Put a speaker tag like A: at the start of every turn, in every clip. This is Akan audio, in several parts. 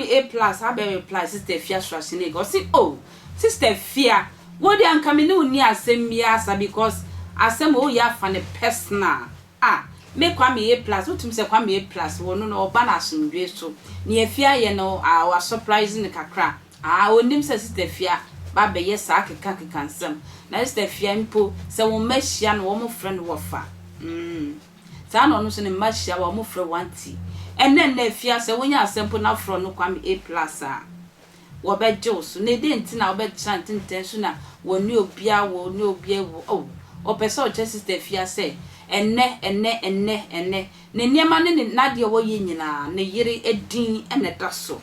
A: A+, I be reply sister Afia Schwar go see oh sister Afia what dey anka me no ni asem biasa because asem o ya fa ne personal me Kwame A+, utum se Kwame A+ wo no oba na asomdwe so ne Afia ye no our surprise ne kakra onim se sister Afia ba be yes akeka nsem na sister Afia mpo se wo machia no wo mo friend wo fa sa no so ne machia wo mo friend wanti enne na Afia se wonya asempo na fro no Kwame A+ wo be joso ne de ntina wo be chant intention na wo ni obia wo o person sister Afia se enne ne niema ne na de wo ye nyina ne yire edin ene daso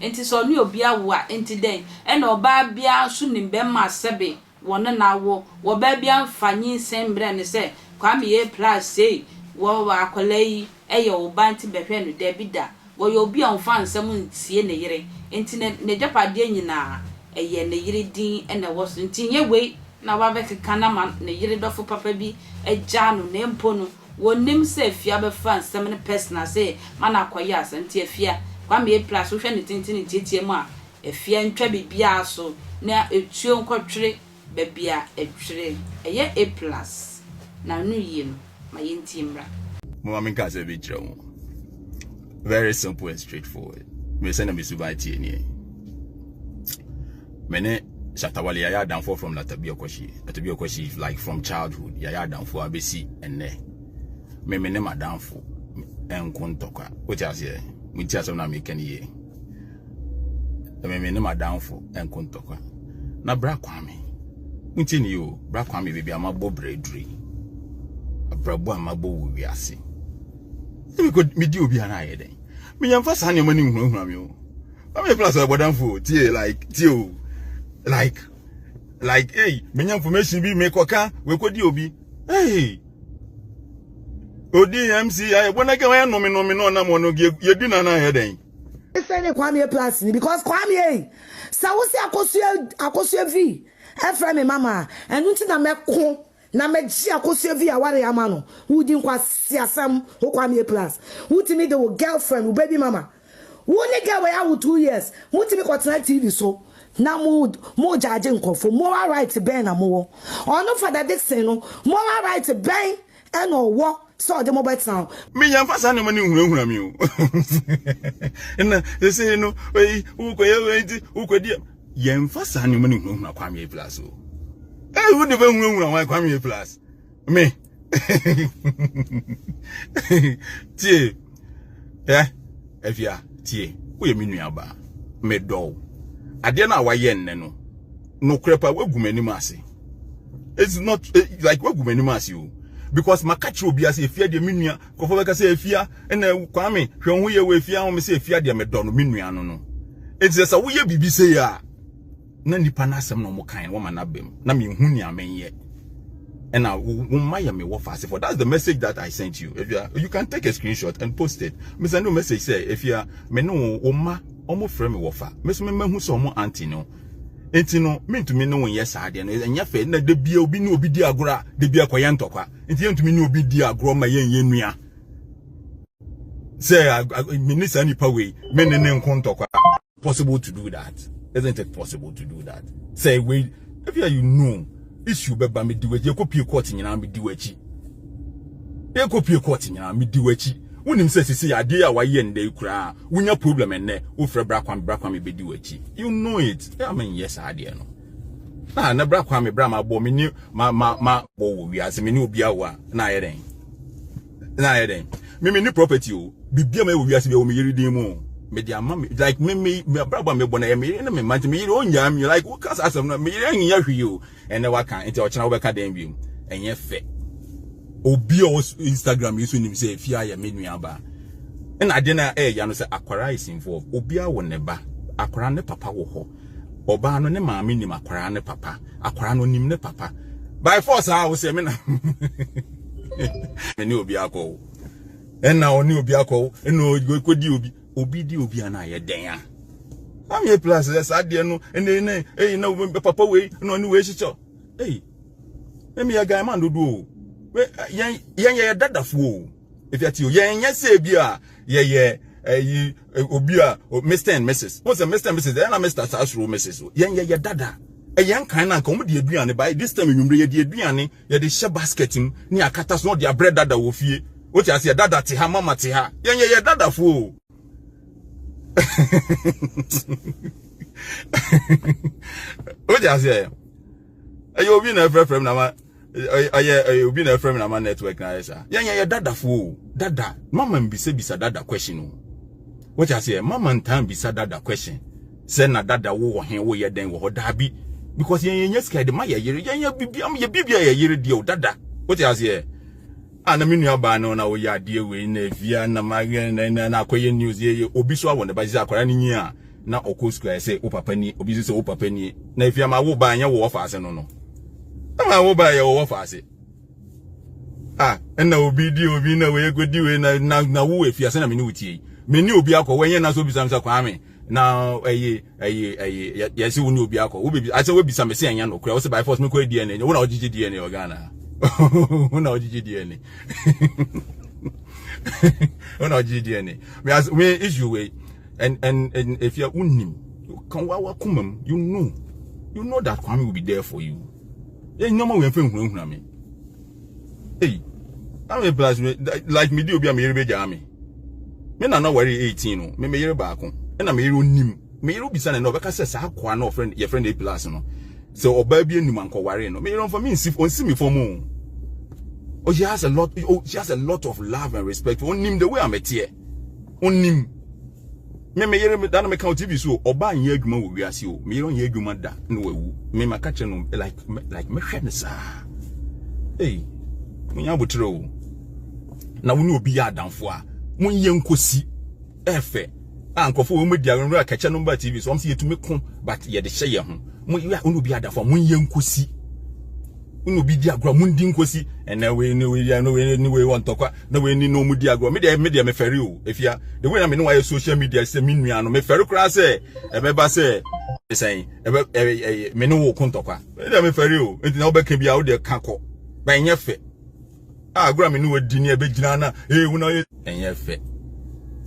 A: enti so ni obia wo a enti den ene oba bia so ni be ma sebe wona na wo ba bia mfanyi sembre ne se Kwame A+ sei wo wa akolai eye oba nti behwe no da bida wo ye obi anfa nsem ntie ne yire enti ne japade nyina eye ne yire din ene wo so enti ye we na wa be keka man ne yire dofo papa bi eja no ne mpo no wonim se Afia be fa nsem ne personal se mana akoya asenti Afia Kwame A+ wo hwe ne tintin tietie mu a Afia ntwa bibia so na etuo nkotwere bebia etwere eye A+ na nu yi no ma yenti mra
B: Mama minka se bi chiro very simple and straightforward me say na me subai tie ni mene Shatawali Yaya downfall from Tvgh Okwashi like from childhood Yaya downfall abesi enne me name downfall enkontokwa what you say me tia so na me kan ye me name downfall enkontokwa na bra Kwame ntini yo bra Kwame baby amabo bredri abrabo amabo wi ase me di obi ana ye den me yamfa sa ne mani hunhunam yo Kwame plus abodanfo tie like tie like hey menya information bi me koka we kodi obi hey odi MC I bona ke wa no me no na mo no ye di na na he den
C: say Kwame A+ ni because Kwame sa wo se akosua vi e fra me mama enu ti na me ko na me ji akosua vi aware ama no wo di nkwa siasam wo Kwame A+ wo ti me the girlfriend wo baby mama wo ne girl we have 2 years wo ti me ko try TV so na mo judge nkofo moral right ben na mo ono Father Dixon no moral right ben e no wo so the mobile town
B: me yamfa sa ne mani hunhunam yo na they say no we ukodi yamfa sa ne mani hunhunam Kwame A+ o who the hunhunam Kwame A+ me tie Afia tie wo ye menu aba me do ade na waye nne no krepa wagumanim ase it's not like wagumanim ase you because makachi obi ase Afia de menua kofo beka se Afia na Kwame hwe ho ye we Afia ho me se Afia de me do no menua no it's just wo ye bibi se ya na nipa na asem no mo kan wo ma na bem na me hu ni amenye and now me what fast for that's the message that I sent you. If you can take a screenshot and post it. Miss no message say if you me no oma omo frame wofa. Miss me hu so omo auntie no. Enti no me to me no yes ade no enya fe na de bia obi no obi di agora de bia koye ntokwa. Enti ento me no obi di agoro ma yen nua. Say minister ni pawe me ne nkontokwa. Possible to do that? Isn't it possible to do that? Say we if you know issue beba me diwechi ekopie court nyina me diwechi ekopie court nyina me diwechi wonim se sisi ade ya waye nde kura wonya problem enne wo frɛ bra Kwame be diwechi you know it I mean yes ade no na bra Kwame bra ma bo me ni ma bo wo wiase me ni obi awa na ayɛ den me ni property o bibia ma wo wiase be wo me yiri din mu me dia ma like me braba me bona me na me manti me yiri onya me like wo kasa asem na me yiri nya hwi o ene waka enti o chena wo beka den bi enye fe obi o Instagram yiso nim say Afia ya menua ba na ade na ya no say akwara is involved obi a wo ne ba akwara ne papa wo ho oba no ne maame nim akwara ne papa akwara no nim ne papa by force ha wo say me na me obi akọ na oni obi akọ eno kodi obi di obi ana ye den a am ye plus ade no na papa we no ni we chicho me ya guy man dodo we yen ye dadafo if you yen ye say bia ye obia Mr and Mrs. What's a Mr and Mrs. Then I Mr. Sasro Mrs. Yan dada. A young kind of come the aduane by this time you read the aduane, ya the share basketing near catas not their bread dada will fear. What you say dada tiha mama tiha. Yan dada fool. What you say? You be na friend na ma you be na friend na ma network na esa. Yan dada fool. Dada mama bisa dada question o. What you say? Mama ntan bisa dada question. Say na dada wo hen wo ye den wo dabi because yan scared ma ye yire yan bibiam ye bibia ye yire die o dada. What you say? Ana me nua ba no na wo ya die we na via na ma na akoye news ye obi so awon ba ji akwara ni yin a na okọ school say o papa ni obi say o papa ni na via ma wo ba anya wo fa ase no no ma wo ba ye wo fa ase na obi di obi na we go di we na wo efia se na me ni wutie me ni obi akọ wenye na so bi sam sa Kwame na yesi wo ni obi akọ wo bi ase wo bi sam se anya no kura wo se by force me ko di ene wo na ogigi di ene Ghana Una ogigi DNA. Una ogigi DNA. We issue way and if you're unim, you can welcome you know that Kwame will be there for you. Yeah, no more we me. Hey, I'm a plus like me do be a mere army. Me na worry 18 no. Me yere back on. And I'm here unim. Me yere be son no because say akwa no friend your friend A-Plus no. So oba bi enim anko ware no. Me yere for me on see me for mo. Oh, she has a lot. Oh, she has a lot of love and respect. On him the way I'm a tear. On him. Me hear me that me count TV so. Oba nye adwuma wo wiase o. Me yon nye adwuma da no wewu. Me maka che no like me hwe ne sa. Hey, me nya botire o. Na wo ni obi ya adamfo a. Mon ye nkosi. Efe. Ankofo wo media no aka che no ba TV so. Am se yetumi ko but ye de hye ye ho. Mon ya ono obi adafo mon ye nkosi. Unu bi di agro mundi nkosi ena we ni we want to kwa na we ni no mu di agro me me feri o efia the way na me no why social media say me nua no me feri kra say e be ba say say me no wo konto kwa me feri o enti na obeka bia wo de kako ba enye fe agro me no we di ni e be gina na wo na enye fe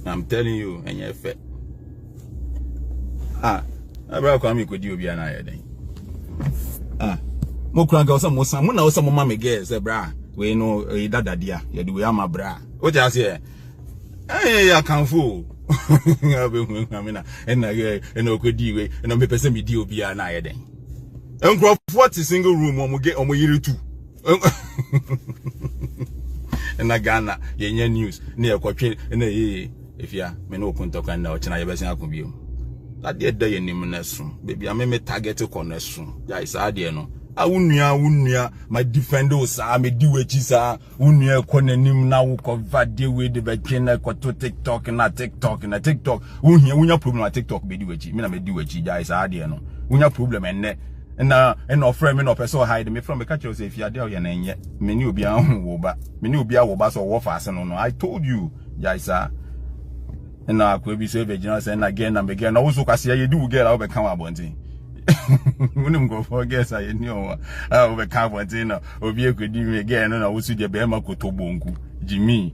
B: I'm telling you enye fe abra kwa mi ko di obi ana ya den Mokranga osa mosa mo na osa mo mama girls bra we no dada dia ye de we ama bra o ja se ya kanfo abe hu amina na okodi we na me pese me di obi na ye den enkrofo ti single room omo yiri tu na Ghana ye nya news na ye kwatwe na efia me no okuntoka na o china ye besin akobio ade da ye nim na so baby me target ko na so ya isa ade no Awunia my defender sa me di wechi sa unia ko nanim na wo ko vade we de betwe na ko to TikTok na TikTok unya problem na TikTok be di wechi me na me di wechi ja isa ade no unya problem enne na ofre me no person hide me from me catch you say if you ade o ye na enye me ni obi an wo ba so wo fa ase no I told you ja isa na ko bi so be gina say na again na me again na wo so kwase ye di wo girl wo be kan wa bontin Unim go for guess I knew we can't no obi ekodi me again no na wo su de be ma kotobonku Jimmy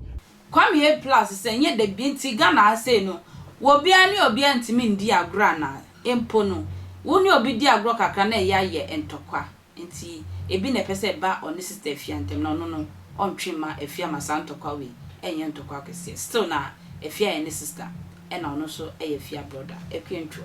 A: Kwame A-Plus say nye de binti Ghana say no wo bia ni obi antimi ndi agro na empo no wo ni obi di agro kakra na ya ye entokwa enti ebi na pese ba on sister Afia ntem no ontwema Afia masantokwa we enye ntokwa kese still na Afia ye ne sister e na ono so e Afia brother ekwentwo